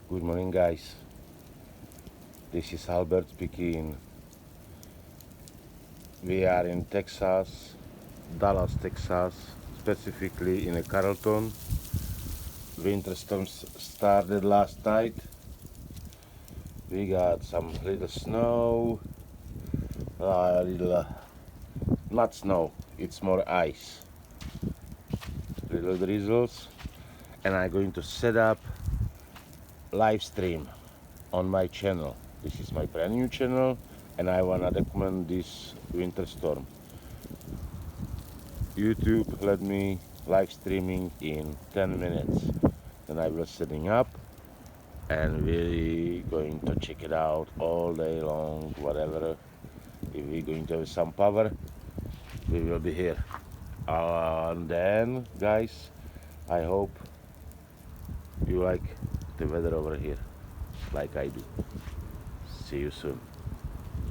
Good morning, guys. This is Albert speaking. We are in Texas, Dallas, Texas, specifically in a Carrollton. Winter storms started last night. We got some little snow, not snow, it's more ice, little drizzles, and I'm going to set up live stream on my channel. This is my brand new channel, and I wanna document this winter storm. YouTube let me live streaming in 10 minutes. Then I will setting up and we going to check it out all day long, whatever. If we're going to have some power, we will be here. And then, guys, I hope you like the weather over here, like I do. See you soon.